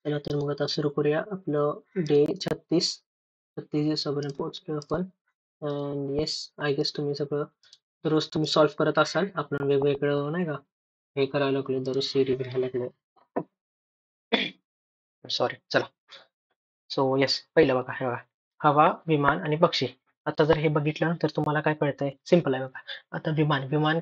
चला तर मग आता सुरू करूया आपलं डे 36 दिवसापर्यंत पोहोचलो आपण. येस, आय गेस तुम्ही सगळं दररोज तुम्ही सॉल्व्ह करत असाल. आपण वेगवेगळं नाही का हे करायला लागलो, दररोज सीडी घ्यायला लागलो. सॉरी. चला, सो येस, पहिलं बघा, हे बघा, हवा, विमान आणि पक्षी. आता जर हे बघितलं तर तुम्हाला काय कळतंय? सिंपल आहे बघा. आता विमान विमान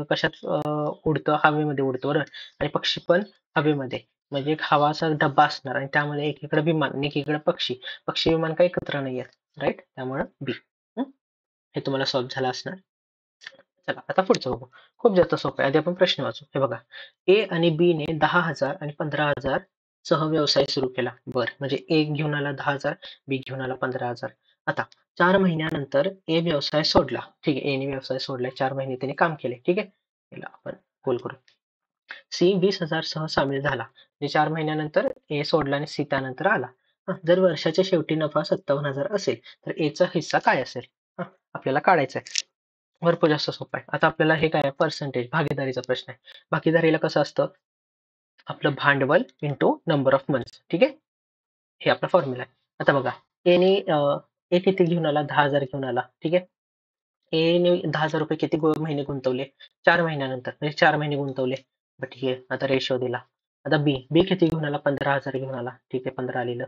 कशात उडतं? हवेमध्ये उडतं, बरोबर. आणि पक्षी पण हवेमध्ये. म्हणजे एक हवाचा डब्बा असणार आणि त्यामध्ये एकीकडे विमान आणि एकीकडे पक्षी. पक्षी विमान काही एकत्र नाही आहेत, राईट? त्यामुळे बी. हे तुम्हाला सॉल्व्ह झालं असणार. चला आता पुढचं बघू. खूप जास्त सोपं आहे. आधी आपण प्रश्न वाचू. हे बघा, ए आणि बी ने 10,000 आणि 15,000 सह व्यवसाय सुरू केला. बर, म्हणजे ए घेऊन आला 10,000, बी घेऊन आला 15,000. आता 4 महिन्यानंतर ए व्यवसाय सोडला. ठीक आहे, ए ने व्यवसाय सोडलाय. 4 महिने त्याने काम केले. ठीक आहे, याला आपण गोल करू. सी 20,000 सह सामील झाला. म्हणजे 4 महिन्यानंतर ए सोडला आणि सी त्यानंतर आला. जर वर्षाच्या शेवटी नफा 57,000 असेल तर एचा हिस्सा काय असेल? आपल्याला काढायचा आहे. भरपूर जास्त सोपं आहे. आता आपल्याला हे काय आहे? पर्सेंटेज, भागीदारीचा प्रश्न आहे. भागीदारीला कसं असतं? आपलं भांडवल इंटू नंबर ऑफ मंथ्स. ठीक आहे, हे आपला फॉर्म्युला आहे. आता बघा, ए किती घेऊन आला? 10,000 घेऊन आला. ठीक आहे, ए ने 10,000 रुपये किती महिने गुंतवले? 4 महिन्यानंतर, म्हणजे 4 महिने गुंतवले. ठीक आहे, आता रेशो दिला. आता बी बी किती घेऊन आला? 15,000 घेऊन आला. ठीक आहे, 15 लिहिलं.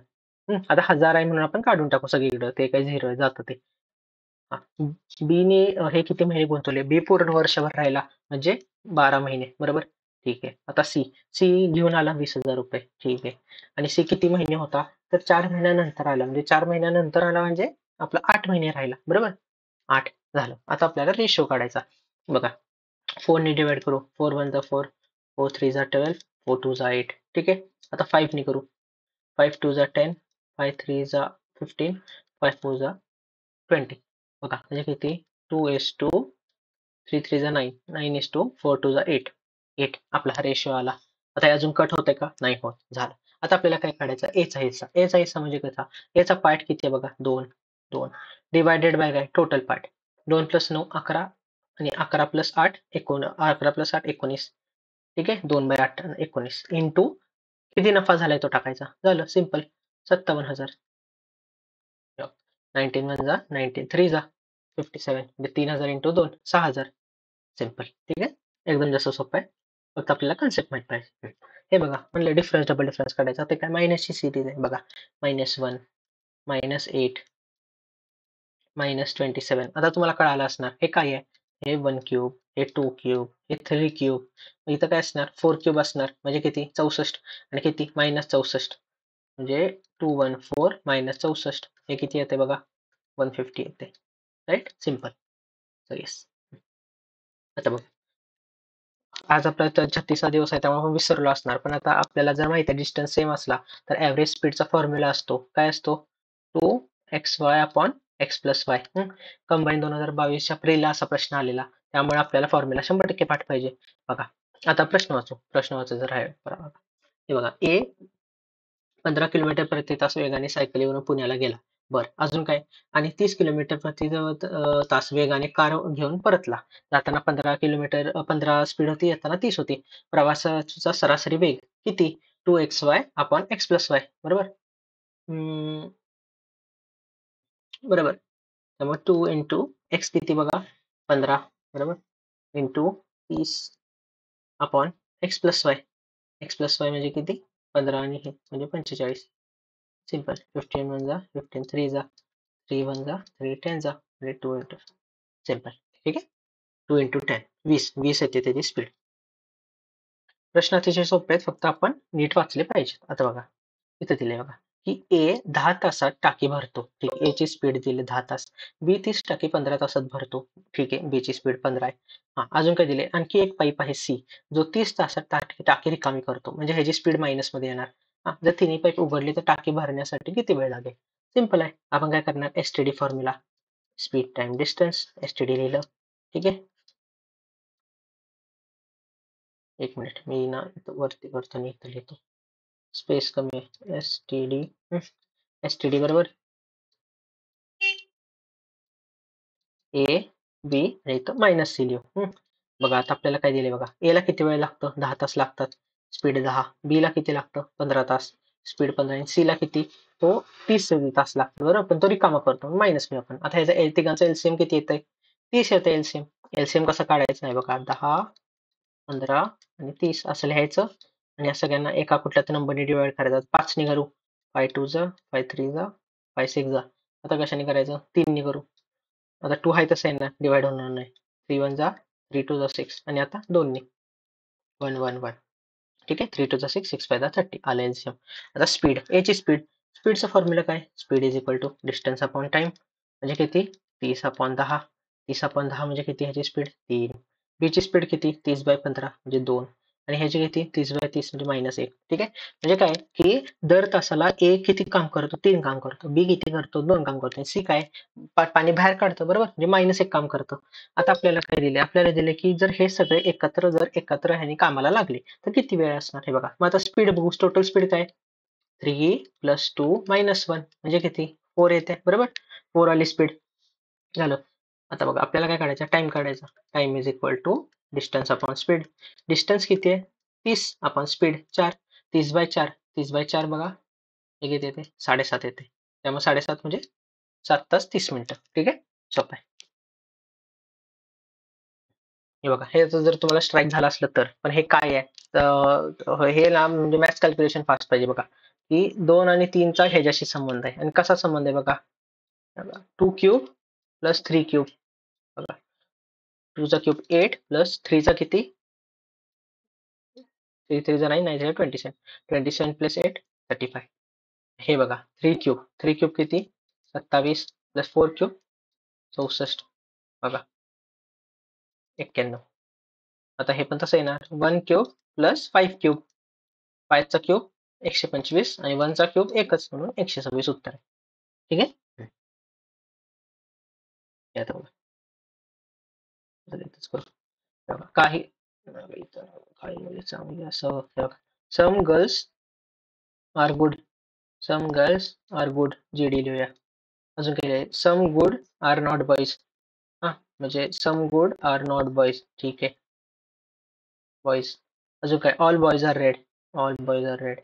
आता 1,000 आहे म्हणून आपण काढून टाकू सगळीकडे, ते काही झिरो जातं ते. बी ने हे किती महिने गुंतवले? बी पूर्ण वर्षभर राहिला, म्हणजे 12 महिने, बरोबर. ठीक आहे, आता सी सी घेऊन आला 20,000 रुपये. ठीक आहे, आणि सी किती महिने होता? तर 4 महिन्यानंतर आला, म्हणजे 4 महिन्यानंतर आला म्हणजे आपला 8 महिने राहिला, बरोबर. 8 झालं. आता आपल्याला रेशो काढायचा. बघा, 4 ने डिवाइड करू. 4 1 जा 4, 4 3 जा 12, 4 2 जा 8. ठीक आहे, आता 5 ने करू. 5 2 जा 10, 5 3 जा 15, 5 4 जा 20. बघा, म्हणजे किती? 2:3 3 जा 9, 9:4 2 जा 8. 8 आपला हा रेशो आला. आता हे अजून कट होतंय का? नाही होत. झालं. आता आपल्याला काय काढायचं? एचा हिस्सा. एचा हिस्सा म्हणजे कसा? एचा पार्ट किती आहे बघा? 2 2 डिवायडेड बाय काय? Total part. 2 + 9 11 आणि 11 + 8 11 + 8 19. ठीक आहे, 2/8 19 इंटू किती नफा झालाय तो टाकायचा. झालं, सिंपल. 57,000. 19 1 जा 19, 3 जा 57, म्हणजे 3,000 इंटू 2 6,000. सिंपल. ठीक आहे, एकदम जास्त सोपं आहे. फक्त आपल्याला कन्सेप्ट माहित पाहिजे. हे बघा, म्हणलं डिफरन्स डबल डिफरन्स काढायचा. ते काय? मायनसची सिरीज आहे बघा. -1 -8 -27. आता तुम्हाला कळालं असणार हे काय आहे. हे 1 क्यूब, हे 2 क्यूब, हे 3 क्यूब. इथं काय असणार? 4 क्यूब असणार, म्हणजे किती? 64. आणि किती? -64, म्हणजे 214 -64. हे किती येते बघा? 150 येते, राईट. सिंपल. So yes. आता बघ, आज आपला 36वा दिवस आहे, त्यामुळे आपण विसरलो असणार. पण आता आपल्याला जर माहिती आहे डिस्टन्स सेम असला तर ऍव्हरेज स्पीडचा फॉर्म्युला असतो. काय असतो? 2xy upon x plus Y. Combine 2022च्या एप्रिलला असा प्रश्न आलेला, त्यामुळे आपल्याला फॉर्म्युला 100% पाठ पाहिजे. बघा, आता प्रश्न वाचू. प्रश्न वाचू जर आहे. हे बघा, ए 15 किलोमीटर प्रति तास वेगाने सायकलीवरून पुण्याला गेला. बरं, अजून काय? आणि 30 किलोमीटर प्रति तास वेगाने कार घेऊन परतला. जाताना 15 स्पीड होती, येताना 30 होती. प्रवासाचा सरासरी वेग किती? 2xy upon x plus Y, बरोबर. बरोबर. त्यामुळे 2 इंटू एक्स किती बघा? 15, बरोबर, into 30 upon x plus y. X plus y म्हणजे किती? 15 आणि हे म्हणजे 45. सिंपल. 15 1 जा 15, 3 जा 3 1 जा 3 10 जा, म्हणजे 2 इंटू. सिंपल. ठीक आहे, 2 इंटू 10 20 20 येते त्याची स्पीड. प्रश्न अतिशय सोपे आहेत, फक्त आपण नीट वाचले पाहिजेत. आता बघा, इथे दिले बघा, की ए 10 तासात टाकी भरतो. ठीक आहे, ए ची स्पीड दिली 10 तास. बी 30 टाकी 15 तासात भरतो. ठीक आहे, बी ची स्पीड 15 आहे. अजून काय दिले? आणखी एक पाईप आहे सी, जो 30 तासात टाकी रिकामी करतो. म्हणजे ह्याची स्पीड मायनस मध्ये येणार. जर तिन्ही पाईप उघडले तर टाकी भरण्यासाठी किती वेळ लागेल? सिंपल आहे. आपण काय करणार? STD formula, speed time distance. STD लिहिलं. ठीक आहे, एक मिनिट, मी ना इथं वरती करतो आणि इथं लिहितो. स्पेस कमी आहे. एसटीडी एसटीडी बरोबर ए बी आणि इथं मायनस सी लिहू. बघा, आता आपल्याला काय दिले बघा. ए ला किती वेळ लागतो? 10 तास लागतात. स्पीड 10. बी ला किती लागतं? 15 तास. स्पीड 15 आणि सी ला किती, तो 30 तास लागतो बरोबर, पण तो रिकामा करतो मायनस मी आपण. आता ह्याचा तिघांचा एलसीएम किती येतंय, 30 येतं एलसीएम. एलसीएम कसं काढायचं नाही बघा, 10, 15 आणि 30 असं लिहायचं आणि या सगळ्यांना एका कुठल्या तर नंबरने डिवाइड करायचं. 5 ने करू, 5 2 जा, 5 3 जा, 5 6 जा. आता कशाने करायचं, 3 ने करू. आता 2 आहे तसं आहे ना, डिवाइड होणार नाही. 3 1 जा, 3 2 जा 6 आणि आता 2 ने 1 1 1. ठीक आहे, 3 2 जा 6, 6 5 जा 30 आलं एलसीएम. आता स्पीड, एची स्पीड, स्पीडचा फॉर्म्युला काय, speed is equal to distance upon time म्हणजे किती, 30 अपॉन 10. 30 अपॉन 10 म्हणजे किती, ह्याची स्पीड 3. बीची स्पीड किती, 30/15 म्हणजे 2 आणि ह्याची किती, 30/30 म्हणजे -1. ठीक आहे, म्हणजे काय की दर तासाला ए किती काम करतो, 3 काम करतो. बी किती करतो, 2 काम करतो. सी काय, पाणी बाहेर काढतो बरोबर, म्हणजे -1 काम करतं. आता आपल्याला काय दिले, आपल्याला दिले की जर हे सगळे एकत्र ह्याने कामाला लागले तर किती वेळ असणार, हे बघा. मग आता स्पीड बघू, टोटल स्पीड काय, 3 + 2 - 1 म्हणजे किती, 4 येते बरोबर. 4 आली स्पीड, झालं. आता बघा आपल्याला काय काढायचं, टाइम काढायचा. Time is equal to distance upon speed. Distance किती आहे, 30 अपॉन स्पीड 4. 30/4, 30/4 बघा, हे किती येते, 7.5 येते. त्यामुळे 7.5 म्हणजे 7 तास 30 मिनिटं. ठीक आहे, सोपं आहे. हे बघा, हे जर तुम्हाला स्ट्राईक झालं असलं तर, पण हे काय आहे, तर हे ना म्हणजे मॅथ्स कॅल्क्युलेशन फास्ट पाहिजे बघा, की 2 आणि 3चा ह्याच्याशी संबंध आहे. आणि कसा संबंध आहे बघा, 2 क्यूब प्लस 3 क्यूब, बघा 2 चा क्यूब 8 प्लस 3 चा किती, 3 3 जा 9, 9 जा 27, 27 प्लस 8 35. हे बघा 3 क्यूब, 3 क्यूब किती, 27 प्लस 4 क्यूब 64, बघा 91. आता हे पण तसं येणार, 1 क्यूब प्लस 5 क्यूब, 5 चा क्यूब 125 आणि 1 चा क्यूब एकच म्हणून 126 उत्तर आहे. ठीक आहे, हे आता बघा, आता इथंच करू. बघा, काही काही मुली चांगली असं, some girls are good, some girls are good, GD लिहूया. अजून काही आहे, some good are not boys. हा, म्हणजे some good are not boys, ठीक आहे, बॉईज. अजून काय, all boys are red, all boys are red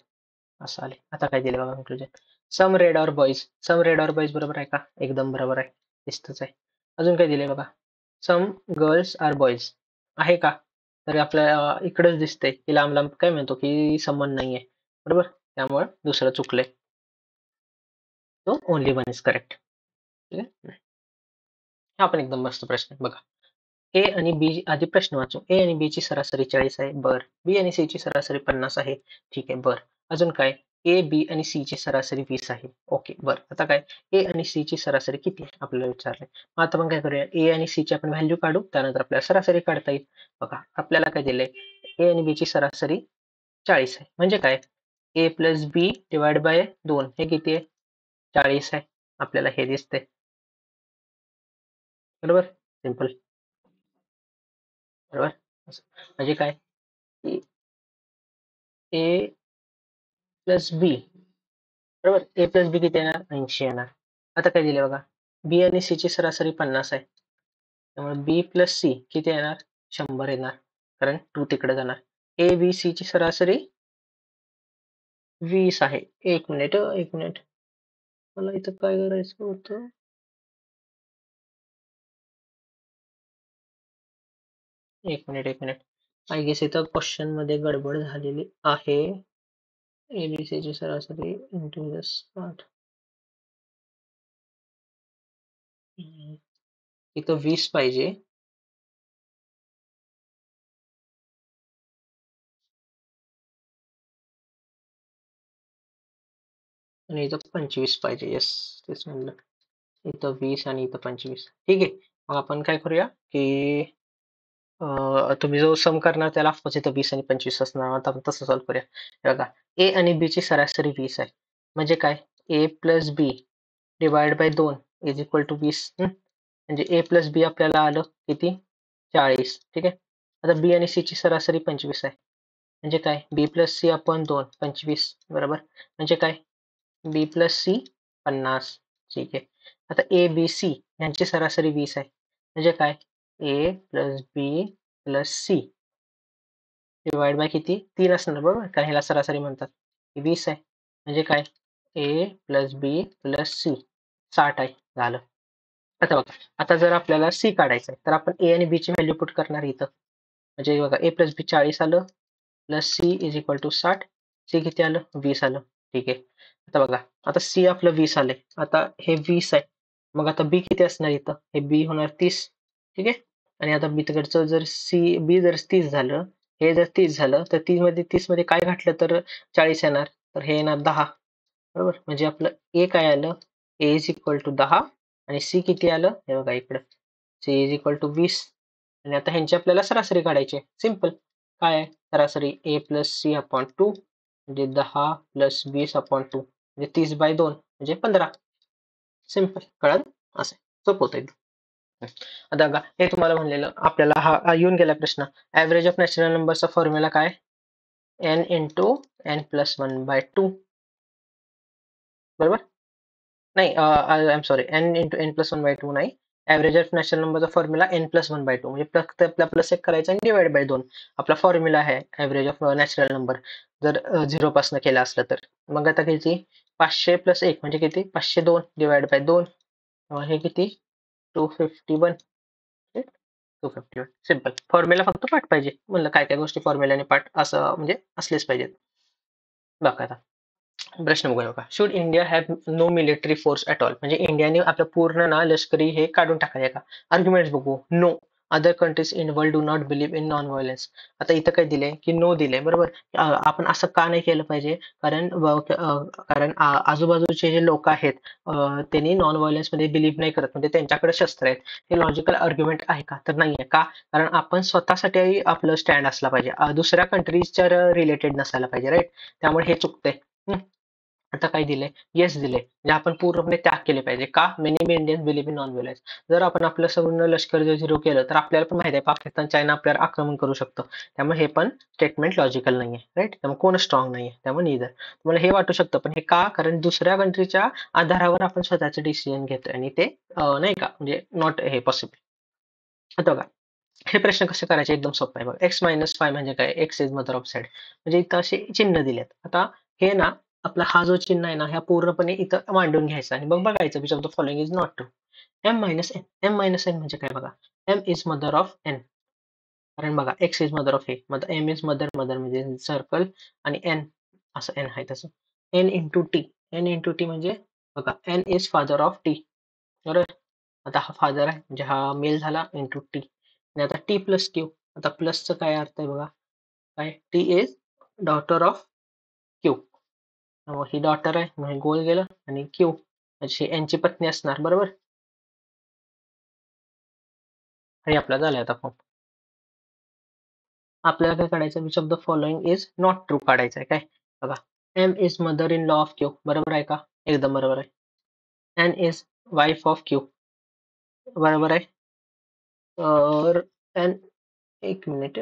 असं आले. आता काय दिले बघा conclusion, some red or boys, some red or boys बरोबर आहे का, एकदम बरोबर आहे, दिसतच आहे. अजून काय दिले बघा, सम गर्ल्स आर बॉईज आहे का, तर आपल्या इकडेच दिसतंय की लांब लांब काय म्हणतो की संबंध नाहीये बरोबर, त्यामुळे दुसरं चुकलंय, तो ओनली वन इज करेक्ट. ठीक आहे, हा पण एकदम मस्त प्रश्न आहे बघा. ए आणि बी, आधी प्रश्न वाचू. ए आणि बी ची सरासरी 40 आहे, बर. बी आणि सी ची सरासरी 50 आहे, ठीक आहे, बर. अजून काय, ए बी आणि सी ची सरासरी 20 आहे, ओके, बर. आता काय, ए आणि सी ची सरासरी किती आहे आपल्याला विचारलंय. मग आता आपण काय करूया, ए आणि सी ची आपण व्हॅल्यू काढू, त्यानंतर आपल्याला सरासरी काढता येईल. बघा आपल्याला काय दिलंय, ए आणि बी ची सरासरी 40 आहे, म्हणजे काय, A plus B divide by 2 हे किती आहे, 40 आहे. आपल्याला हे दिसतंय बरोबर, सिंपल बरोबर. म्हणजे काय, ए प्लस बी बरोबर, ए प्लस बी किती येणार, 80 येणार. आता काय दिले बघा, बी आणि सी ची सरासरी 50 आहे, त्यामुळे बी प्लस सी किती येणार, 100 येणार, कारण 2 तिकडे जाणार. ए बी सी ची सरासरी 20 आहे. एक मिनिट, एक मिनिट, मला इथं काय करायचं होतं, एक मिनिट, एक मिनिट, आय गेस इथं क्वेश्चन मध्ये गडबड झालेली आहे. एबीसी ची सरासरी इंटू 60, इथं 20 पाहिजे, आणि इथं 25 पाहिजे, येस, तेच म्हणलं. इथं 20 आणि इथं 25, ठीक आहे. मग आपण काय करूया की तुम्ही जो सम करणार त्याला ऑफकोर्स इथं 20 आणि 25 असणार, आता आपण तसं सॉल्व्ह करूया. हे बघा, ए आणि बी ची सरासरी 20 आहे, म्हणजे काय, A plus B divide by 2 is equal to 20. म्हणजे ए प्लस बी आपल्याला आलं किती, 40, ठीक आहे. आता बी आणि सी ची सरासरी 25 आहे, म्हणजे काय, बी प्लस सी अपॉन 2 25 बरोबर, म्हणजे काय, बी प्लस सी 50, ठीक आहे. आता ए बी सी यांची सरासरी 20 आहे, म्हणजे काय, A plus B plus C divide by किती, 3 असणार बरोबर, कारण ह्याला सरासरी म्हणतात, 20 आहे. म्हणजे काय, A plus B plus C 60 आहे, झालं. आता बघा, आता जर आपल्याला सी काढायचं आहे तर आपण ए आणि बी ची व्हॅल्यू पुट करणार इथं. म्हणजे बघा ए प्लस बी 40 आलं, plus c is equal to 60. C किती आलं, 20 आलं. ठीक आहे. आता बघा, आता सी आपलं 20 आलंय, आता हे 20 आहे, मग आता बी किती असणार इथं, हे बी होणार 30. ठीक आहे. आणि आता बी तिकडचं जर सी बी जर 30 झालं, हे जर 30 झालं, तर 30 मध्ये काय घातलं तर 40 येणार, तर हे येणार 10. बरोबर, म्हणजे आपलं ए काय आलं, ए इज इक्वल टू 10 आणि सी किती आलं, हे बघा इकडं, सी इज इक्वल टू 20. आणि आता ह्यांची आपल्याला सरासरी काढायची आहे. सिम्पल. काय आहे सरासरी, ए प्लस सी अपॉन 2 म्हणजे 10 प्लस 20 अपॉन 2 म्हणजे 30/2 म्हणजे 15. सिम्पल, कळलं? असं सोपं होतं एकदम. आता बघा, हे तुम्हाला म्हणलेलं आपल्याला हा येऊन गेला प्रश्न. ऍव्हरेज ऑफ नॅचरल नंबरचा फॉर्म्युला काय, एन इंटू एन प्लस 1/2. बरोबर. नाही, I am sorry, n into n plus 1/2 नाही. ऍव्हरेज ऑफ नॅचरल नंबरचा फॉर्म्युला एन प्लस 1/2 म्हणजे फक्त आपला प्लस एक करायचा आणि डिवाइड बाय 2. आपला फॉर्म्युला आहे ऍव्हरेज ऑफ नॅचरल नंबर जर 0 पासून केला असलं तर. मग आता किती, 500 प्लस 1 म्हणजे किती, 502 डिवाइड बाय 2. हे किती, 251. 251. सिम्पल. फॉर्म्युला फक्त पाठ पाहिजे, म्हणलं काय काय गोष्टी फॉर्म्युल्याने पाठ असं म्हणजे असलेच पाहिजेत. बघा आता प्रश्न बघूया बघा. Should India have no military force at all, म्हणजे इंडियाने आपलं पूर्ण ना लष्करी हे काढून टाकायचं का. आर्ग्युमेंट्स बघू. No, other countries in world do not believe in non violence. आता इथं काय दिलंय की नो दिलंय, बरोबर. आपण असं का नाही केलं पाहिजे, कारण आजूबाजूचे जे लोक आहेत, त्यांनी नॉन व्हायलन्स मध्ये बिलीव्ह नाही करत, म्हणजे त्यांच्याकडे शस्त्र आहेत. हे लॉजिकल आर्ग्युमेंट आहे का, तर नाहीये. का, कारण आपण स्वतःसाठी आपलं स्टँड असला पाहिजे, दुसऱ्या कंट्रीजच्या रिलेटेड नसायला पाहिजे, राईट. त्यामुळे हे चुकतंय. आता काय दिलंय, येस दिलंय, म्हणजे आपण पूर्णपणे त्याग केले पाहिजे. का, many Indians believe in non violence. जर आपण आपलं संपूर्ण लष्कर जर 0 केलं तर आपल्याला पण माहिती आहे पाकिस्तान चायना आपल्यावर आक्रमण करू शकतं. त्यामुळे हे पण स्टेटमेंट लॉजिकल नाहीये, राईट. त्यामुळे कोण स्ट्रॉंग नाहीये, त्यामुळे निदर. तुम्हाला हे वाटू शकतं, पण हे का, कारण दुसऱ्या कंट्रीच्या आधारावर आपण स्वतःचे डिसिजन घेतोय आणि ते नाही का, म्हणजे नॉट हे पॉसिबल. आता बघा, हे प्रश्न कसे करायचे, एकदम सोपं आहे बघा. x-5 म्हणजे काय, x is mother of Z, म्हणजे इथं असे चिन्ह दिलेत. आता हे ना, आपला हा जो चिन्ह आहे ना, ह्या पूर्णपणे इथं मांडून घ्यायचा आणि मग बघायचं which of the following is not true. m-n, m-n म्हणजे काय बघा, m is mother of n. कारण बघा, x is mother of a, मग m इज मदर, मदर म्हणजे सर्कल, आणि n असं n आहे तसं. n into t, n into t म्हणजे बघा, n is father of t. बरोबर. आता हा फादर आहे म्हणजे हा मेल झाला इंटू टी. आणि आता टी प्लस क्यू, आता प्लसचं काय अर्थ आहे बघा, काय, T is daughter of Q. He daughter आहे म्हणजे गोल गेलं, आणि क्यू म्हणजे यांची पत्नी असणार, बरोबर. हे आपला झालाय आता फॉर्म. आपल्याला काय काढायचं, which of the following is not true काढायचं आहे. काय बघा, M is mother in law of Q, बरोबर आहे का, एकदम बरोबर आहे. N is wife of Q, बरोबर आहे. तर एन, एक मिनिट,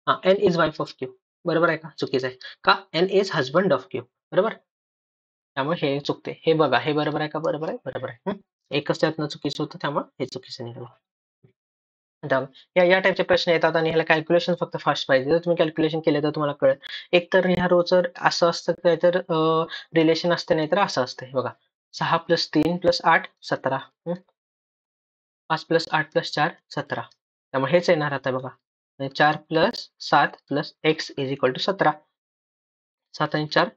हा, N is wife of Q, बरोबर आहे का, चुकीचं आहे. का, N is husband of Q, बरोबर. त्यामुळे हे चुकते. हे बघा, हे बरोबर आहे का, बरोबर आहे, बरोबर आहे. एकच त्यातनं चुकीचं होतं, त्यामुळे हे चुकीचं निघालं. आता या या टाईपचे प्रश्न येतात आणि ह्याला कॅल्क्युलेशन फक्त फास्ट पाहिजे. जर तुम्ही कॅल्क्युलेशन केले तर तुम्हाला कळेल. एक तर ह्या रोचं असं असतं काय, तर रिलेशन असते, नाही तर असं असते बघा. 6 + 3 + 8 17. 5 + 8 + 4 17. त्यामुळे हेच येणार आता बघा. 4 + 7 + x इज इक्वल टू 17. 7 आणि 4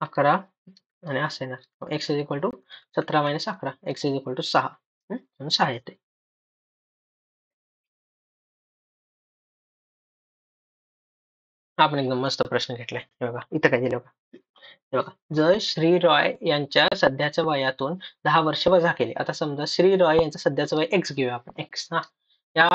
11 आणि असं येणार. x is equal to 17 - 11, x is equal to 6. म्हणून 6 येते. हा पण एकदम मस्त प्रश्न घेतलाय. हे बघा, इथं काय दिलं बघा. हे बघा, जर श्री रॉय यांच्या सध्याच्या वयातून 10 वर्ष वजा केले. आता समजा श्री रॉय यांचं सध्याचं वय x घेऊया आपण, x ना. या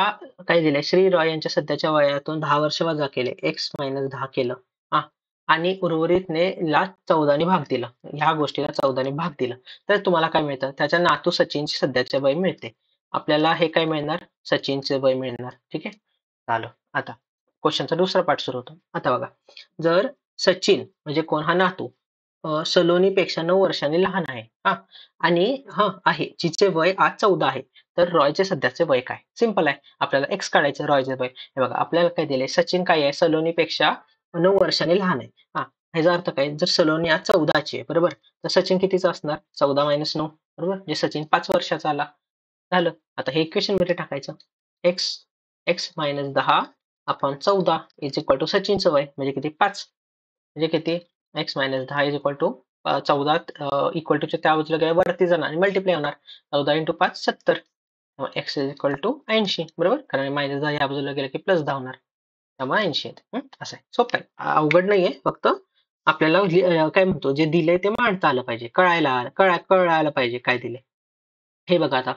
काय दिलंय, श्री रॉय यांच्या सध्याच्या वयातून 10 वर्ष वजा केले, x - 10 केलं. हा, आणि उर्वरितने ला 14 ने भाग दिला, ह्या गोष्टीला 14 ने भाग दिला, तर तुम्हाला काय मिळतं, त्याच्या नातू सचिनचे सध्याचे वय मिळते. आपल्याला हे काय मिळणार, सचिनचे वय मिळणार. ठीक आहे, झालं. आता क्वेश्चनचा दुसरा पार्ट सुरू होतो. आता बघा, जर सचिन म्हणजे कोण, हा नातू, सलोनीपेक्षा 9 वर्षांनी लहान आहे, हा, आणि हा आहे जिचे वय आज 14 आहे, तर रॉयचे सध्याचे वय काय? सिंपल आहे. आपल्याला एक्स काढायचं, रॉयचे वय. हे बघा आपल्याला काय दिलंय, सचिन काय आहे, सलोनीपेक्षा 9 वर्षांनी लहान आहे. हा, ह्याचा अर्थ काय, जर सलोनी आज 14ची आहे, बरोबर, तर सचिन कितीचा असणार, 14 - 9, बरोबर, म्हणजे सचिन 5 वर्षाचा आला. झालं. आता हे इक्वेशन मध्ये टाकायचं, X X minus 10 upon 14 is equal to सचिनचं वय म्हणजे किती, 5. म्हणजे किती, X minus 10 is equal to 14 equal टूच्या त्या बाजूला गेल्या वरती जाणार आणि मल्टिप्लाय होणार. 14 × 5 70. एक्स इज इक्वल टू 80, बरोबर, कारण मायनस 10 या बाजूला गेलं की +10 होणार, त्यामुळे 80 येते. असं आहे, सोपं आहे, अवघड नाहीये. फक्त आपल्याला काय म्हणतो, जे दिलंय ते मांडता आलं पाहिजे, कळायला पाहिजे काय दिले. हे बघा आता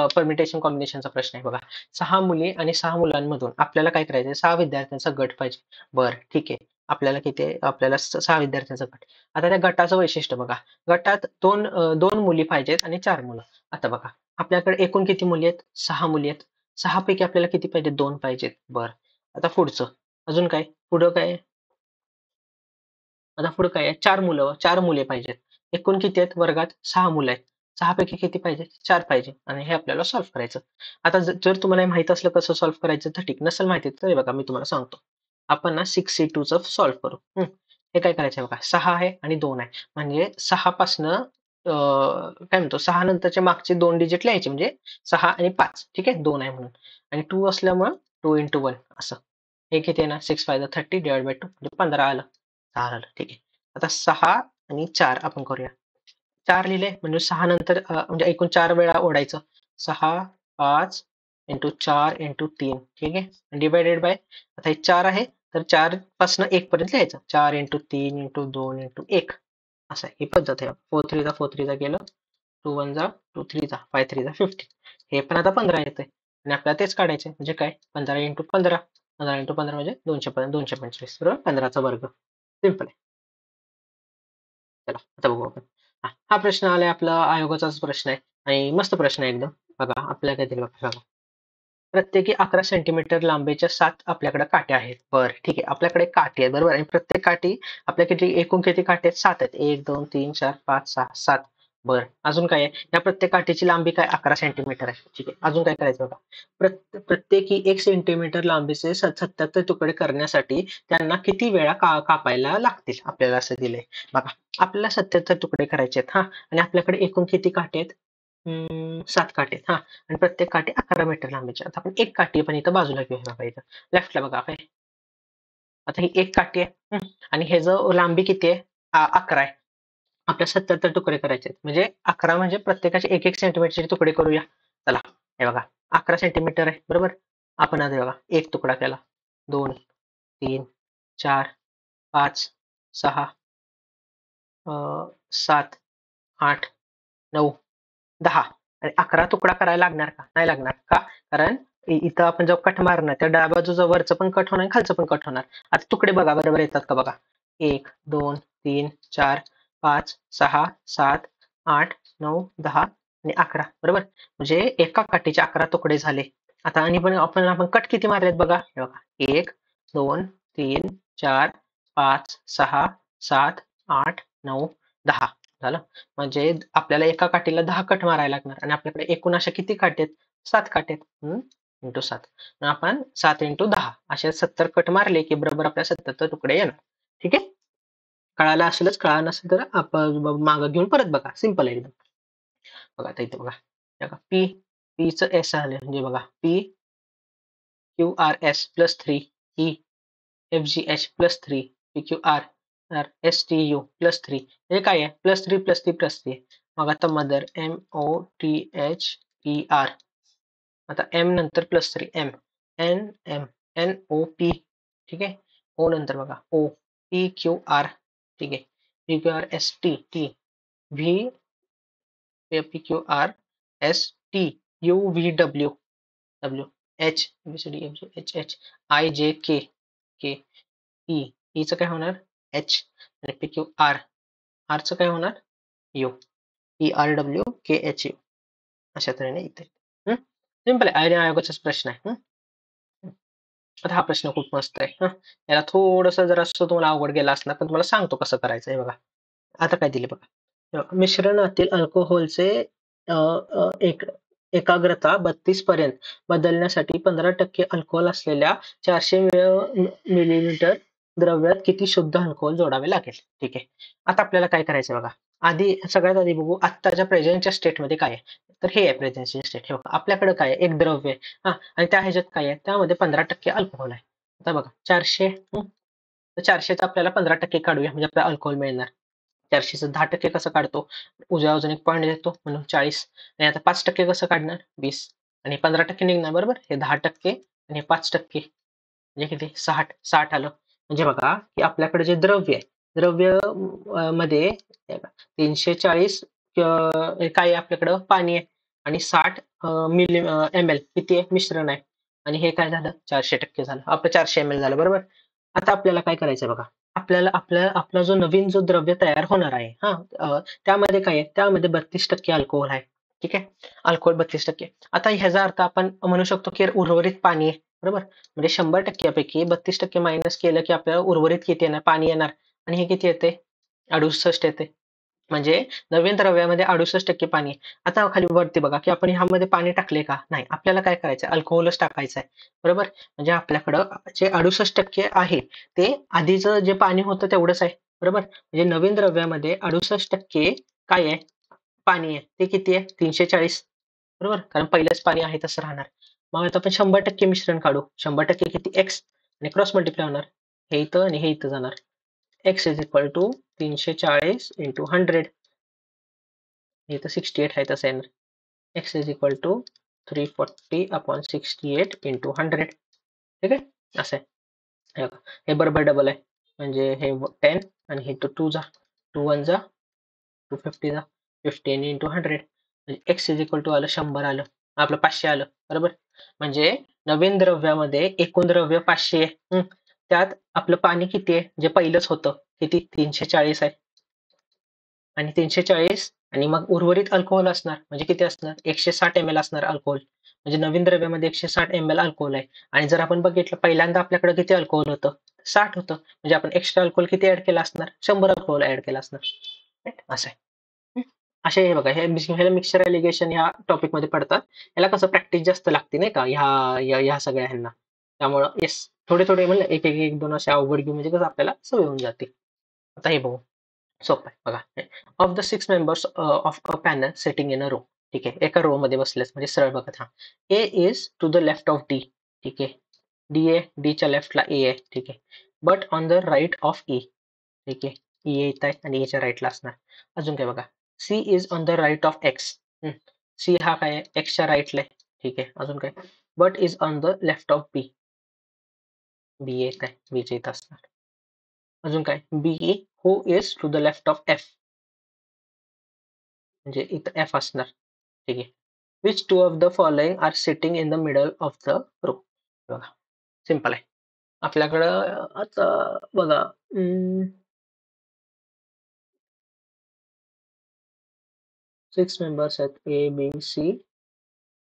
परमिटेशन कॉम्बिनेशनचा प्रश्न आहे बघा. 6 मुली आणि 6 मुलांमधून आपल्याला काय करायचंय, 6 विद्यार्थ्यांचा गट पाहिजे. बरं ठीक आहे. आपल्याला किती आहे, आपल्याला 6 विद्यार्थ्यांचा गट. आता त्या गटाचं वैशिष्ट्य बघा. गटात 2 मुली पाहिजेत आणि 4 मुलं. आता बघा, आपल्याकडे एकूण किती मुली आहेत, 6 मुली आहेत. 6 पैकी आपल्याला किती पाहिजे, 2 पाहिजेत. बरं. आता पुढचं, अजून काय, पुढं काय, आता पुढे काय आहे, 4 मुले पाहिजेत. एकूण किती आहेत वर्गात, 6 मुलं आहेत. 6 पैकी किती पाहिजे, 4 पाहिजे आणि हे आपल्याला सॉल्व्ह करायचं. आता जर तुम्हाला हे माहित असलं कसं सॉल्व्ह करायचं तर ठीक, नसेल माहिती तर हे बघा मी तुम्हाला सांगतो. आपण ना 6C2 चं सॉल्व्ह करू. हे काय करायचं आहे बघा, 6 आहे आणि 2 आहे. म्हणजे 6 पासनं काय म्हणतो, 6 नंतरचे मागचे 2 डिजिट लिहायचे, म्हणजे 6 आणि 5, ठीक आहे, 2 आहे म्हणून, आणि 2 असल्यामुळं 2 × 1 असं. हे किती आहे ना, 6 × 5 = 30 डिवाइड बाय 2 म्हणजे 15 आलं. झालं, ठीक आहे. आता 6 आणि 4 आपण करूया. 4 लिहिले म्हणजे 6 नंतर म्हणजे एकूण 4 वेळा ओढायचं. 6, 5 × 4 × 3, ठीक आहे. डिव्हायडेड बाय, आता हे 4 आहे, तर 4 पासनं 1 पर्यंत लिहायचं. 4 × 3 × 2 × 1 असं आहे. ही पद्धत आहे. 4 3 4 3 गेलं. 2 1 2 3 5 3 15. हे पण आता 15 येतंय आणि आपल्याला तेच काढायचं म्हणजे काय, 15 × 15. 15 × 15 म्हणजे 245, बरोबर, 15चा वर्ग. सिंपल आहे. चला आता बघू आपण. हा प्रश्न आलाय, आपला आयोगाचाच प्रश्न आहे आणि मस्त प्रश्न आहे एकदम. बघा आपल्याला काय दिलं बघा. प्रत्येकी 11 सेंटीमीटर लांबीच्या 7 आपल्याकडे काट्या आहेत. बरं ठीक आहे. आपल्याकडे काठी आहे, बरोबर, आणि प्रत्येक काठी आपल्या किती, एकूण किती काठी आहेत, 7 आहेत. 1 2 3 4 5 6 7. बरं, अजून काय आहे, या प्रत्येक काठीची लांबी काय, 11 सेंटीमीटर आहे. ठीक आहे, अजून काय करायचं बघा. प्रत्येकी 1 सेंटीमीटर लांबीचे 77 तुकडे करण्यासाठी त्यांना किती वेळा कापायला लागतील, आपल्याला असं दिलंय. बघा, आपल्याला 77 तुकडे करायचे आहेत, हा, आणि आपल्याकडे एकूण किती काठी आहेत, 7 काठी आहेत, हा, आणि प्रत्येक काठी 11 मीटर लांबीची. आता आपण एक काठी पण इथं बाजूला घेऊया बघा, इथं लेफ्टला बघा काय. आता ही एक काठी आहे, आणि हे जो लांबी किती आहे, 11 आहे. आपल्या 77 तुकडे करायचे आहेत. म्हणजे 11 म्हणजे प्रत्येकाचे 1 सेंटीमीटरचे तुकडे करूया. चला, हे बघा, 11 सेंटीमीटर आहे, बरोबर. आपण आता हे बघा, एक तुकडा केला, 2 3 4 5 6 7 8 9 10 आणि 11 तुकडा करायला लागणार का? नाही लागणार. का? कारण इथं आपण जेव्हा कट मारणार, त्या डाव्या बाजूचं वरचं पण कट होणार आणि खालचं पण कट होणार. आता तुकडे बघा बरोबर येतात का बघा. 1 2 3 4 5 6 7 8 9 10 आणि 11, बरोबर. म्हणजे एका काठीचे 11 तुकडे झाले. आता आणि पण आपण कट किती मारलेत बघा. हे बघा, 1 2 3 4 5 6 7 8 9 10 झालं. म्हणजे आपल्याला एका काठीला 10 कट मारायला लागणार आणि आपल्याकडे एकूण अशा किती काठी आहेत, 7 काठी आहेत. इंटू 7. मग आपण 7 × 10 असे 70 कट मारले की बरोबर आपल्या 77 तुकडे येणार. ठीक आहे. कळालं असेलच, कळालं नसेल तर आपण मागं घेऊन परत बघा, सिंपल आहे एकदम. बघा आता इथे बघा, पी चं एस आले म्हणजे बघा, P Q R S plus 3 E F G H plus 3 P Q R S T U plus 3. हे काय आहे, +3 +3 +3. मग आता mother M O T H E R. आता एम नंतर +3 M N M N O P, ठीक आहे. ओ नंतर बघा, ओ पी क्यू आर, ठीक आहे. P Q R S T T V P Q R S T U V W W H B C D F G H H I J K K E. ईचं काय होणार, H, आणि P Q R, आरचं काय होणार, U. E R W K H U. अशा तऱ्हेने इथे simple आहे, आणि आयोगाचाच प्रश्न आहे. आता हा प्रश्न खूप मस्त आहे. याला थोडंसं जर असं तुम्हाला अवघड गेला असणार, पण तुम्हाला सांगतो कसं करायचं आहे बघा. आता काय दिले बघा, मिश्रणातील अल्कोहोलचे एक एकाग्रता 32 पर्यंत बदलण्यासाठी 15% अल्कोहोल असलेल्या 400 मिलीलीटर द्रव्यात किती शुद्ध अल्कोहोल जोडावे लागेल? ठीक आहे. आता आपल्याला काय करायचं बघा. सगळ्यात आधी बघू आत्ताच्या प्रेझेंटच्या स्टेटमध्ये काय आहे. तर हे आहे प्रेझेंटची स्टेट. हे बघा आपल्याकडे काय आहे? एक द्रव्य आहे. आणि त्या ह्याच्यात काय आहे? त्यामध्ये 15% अल्कोहोल आहे. आता बघा 400 तर 400चं आपल्याला 15% काढूया म्हणजे आपल्याला अल्कोहोल मिळणार. 400चं 10% कसं काढतो? उजव्या बाजूने एक पॉईंट देतो म्हणून 40 आणि आता 5% कसं काढणार? 20 आणि 15% निघणार बरोबर? हे 10% आणि हे 5% म्हणजे किती? 60 आलं. म्हणजे बघा की आपल्याकडे जे द्रव्य आहे, द्रव्य मध्ये 340 काय आहे आपल्याकडं? पाणी आहे आणि 60 ml किती आहे? मिश्रण आहे आणि हे काय झालं? 400% झालं. आपलं 400 ml झालं बरोबर? आता आपल्याला काय करायचंय बघा. आपला जो नवीन द्रव्य तयार होणार आहे त्यामध्ये काय आहे? त्यामध्ये 32% अल्कोहोल आहे. ठीक आहे? अल्कोहोल 32%. आता ह्याचा अर्थ आपण म्हणू शकतो की उर्वरित पाणी आहे. बरोबर? म्हणजे 100% पैकी 32% मायनस केलं की आपल्याला उर्वरित किती येणार? पाणी येणार आणि हे किती येते? 68 येते. म्हणजे नवीन द्रव्यामध्ये 68% पाणी आहे. आता खाली वरती बघा की आपण ह्यामध्ये पाणी टाकले का? नाही. आपल्याला काय करायचं आहे? अल्कोहोलच टाकायचं आहे. बरोबर? म्हणजे आपल्याकडं जे 68% आहे ते आधीचं जे पाणी होतं तेवढंच आहे. बरोबर? म्हणजे नवीन द्रव्यामध्ये 68% काय आहे? पाणी आहे. ते किती आहे? 340 बरोबर? कारण पहिलंच पाणी आहे तसं राहणार. मग आता आपण 100% मिश्रण काढू. 100% किती? x आणि क्रॉस मल्टिप्लाय होणार. हे इथं आणि हे इथं जाणार. x is equal to 340 into 100 हे तर 68 आहे तसं येणार. x is equal to 340 upon 68 into 100 ठीक आहे? असं आहे. हे बघा. हे बरोबर डबल आहे. म्हणजे हे 10 आणि हे 2 जा 2 1 जा 250 जा 15 इंटू 100 म्हणजे x इज इक्वल टू आलं 100 आलं. आपलं 500 आलं. बरोबर? म्हणजे नवीन द्रव्यामध्ये एकूण द्रव्य 500 आहे. त्यात आपलं पाणी किती आहे? जे पहिलंच होतं. किती? 340 आहे. आणि 340 आणि मग उर्वरित अल्कोहोल असणार म्हणजे किती असणार? 160 ml असणार अल्कोहोल. म्हणजे नवीन द्रव्यामध्ये 160 ml अल्कोहोल आहे. आणि जर आपण बघितलं पहिल्यांदा आपल्याकडे किती अल्कोहोल होतं? 60 होतं. म्हणजे आपण एक्स्ट्रा अल्कोहोल किती ऍड केलं असणार? 100 अल्कोहोल ऍड केलं असणार. Right? असं आहे. असे हे बघा हे मिक्सचर एलिगेशन ह्या टॉपिक मध्ये पडतात. याला कसं प्रॅक्टिस जास्त लागते नाही का ह्या सगळ्या ह्यांना. त्यामुळं येस थोडे थोडे म्हणलं एक एक एक दोन असे अवघड घेऊन म्हणजे कसं आपल्याला सवय होऊन जाते. आता हे बघू. सोपं आहे बघा. Of the 6 members of a panel sitting in a row. ठीक आहे. एका रो मध्ये बसलेत म्हणजे सरळ बघत हा. A is to the left of D. ठीक आहे. डी आहे. डीच्या लेफ्टला ए आहे. ठीक आहे. But on the right of E. ठीक आहे. ई येत आहे आणि एच्या राईटला असणार. अजून काय बघा. C is on the right of X. C हा काय आहे? एक्सच्या राईटला आहे. ठीक आहे. अजून काय? But is on the left of B. B येत आहे. बीच्या इथं असणार. अजून काय? B who is to the left of F. म्हणजे इथं एफ असणार. ठीक आहे. Which two of the following are sitting in the middle of the row. बघा सिंपल आहे. आपल्याकडं आता बघा 6 मेंबर्स आहेत. A B C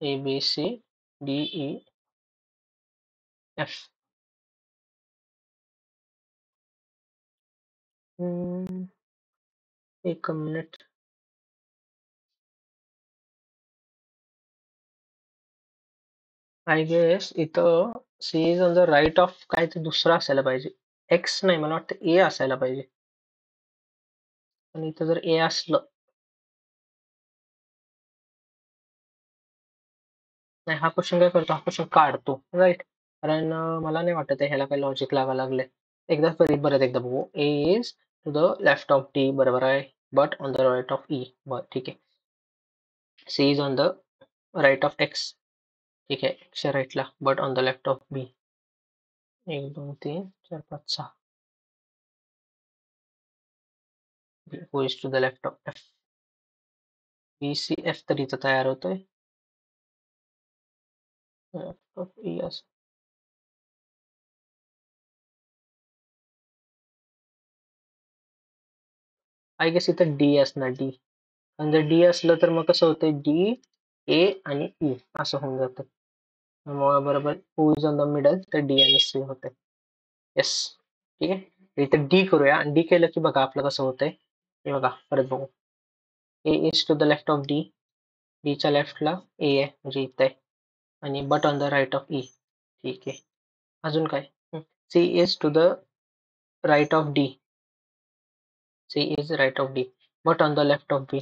A B C D E F. एक मिनिट. आय गेस इथं C is on the right of काय ते दुसरं असायला पाहिजे. एक्स नाही मला वाटतं ए असायला पाहिजे. पण इथं जर ए असलं नाही हा क्वेश्चन काय करतो? हा क्वेश्चन काढतो राईट. कारण मला नाही वाटत आहे ह्याला काही लॉजिक लावा लागले. एकदा परत एकदा बघू. A is to the left of D बरोबर आहे. But on the right of E बरं ठीक आहे. C is on the right of X. ठीक आहे. एक्सच्या राईटला but on the left of B. 1 2 3 4 5 6. who is to the left of F. B C F तर इथं तयार होतोय. Left of E असं. आय गेस इथं डी असणार डी. आणि जर डी असलं तर मग कसं होतंय डी ए आणि ई असं होऊन जातं. त्यामुळे बरोबर who is on the middle तर डी आणि सी होते. येस ठीक आहे. इथं डी करूया आणि डी केलं की बघा आपलं कसं होतंय. हे बघा परत बघू. A is to the left of D डीच्या लेफ्टला ए आहे म्हणजे इथं आहे आणि but on the right of E. ठीक आहे. अजून काय? C is to the right of D. C is right of D but on the left of B.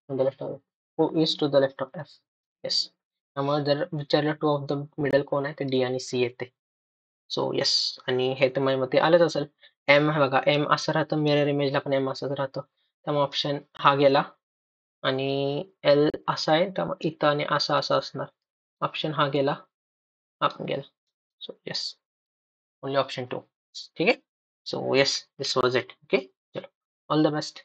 On the left of who is to the left of F. Yes. त्यामुळे जर विचारलं to of the middle कोण आहे ते D आणि C येते. So yes. आणि हे तर माझ्या मते आलंच असेल. एम हे बघा, एम असं राहतं, मिरर इमेजला पण एम असंच राहतं. त्यामुळे ऑप्शन हा गेला. आणि एल असा आहे त्यामुळे इथं आणि असा असा असणार. ऑप्शन हा गेला, हा पण गेला. So yes, only option 2. ठीक आहे. So yes, this was it. Okay, चलो, ऑल द बेस्ट.